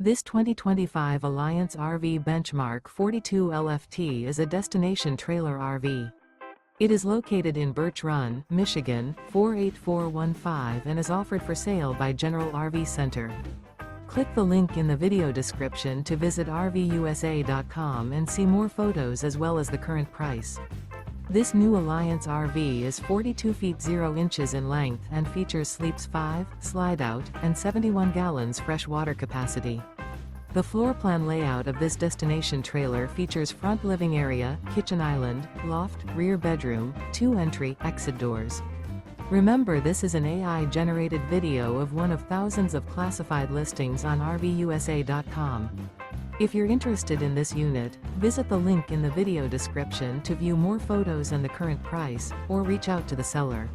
This 2025 Alliance RV Benchmark 42 LFT is a destination trailer RV. It is located in Birch Run, Michigan, 48415 and is offered for sale by General RV Center. Click the link in the video description to visit RVUSA.com and see more photos as well as the current price. This new Alliance RV is 42 feet 0 inches in length and features sleeps 5, slide-out, and 71 gallons fresh water capacity. The floor plan layout of this destination trailer features front living area, kitchen island, loft, rear bedroom, 2 entry, exit doors. Remember, this is an AI-generated video of one of thousands of classified listings on RVUSA.com. If you're interested in this unit, visit the link in the video description to view more photos and the current price, or reach out to the seller.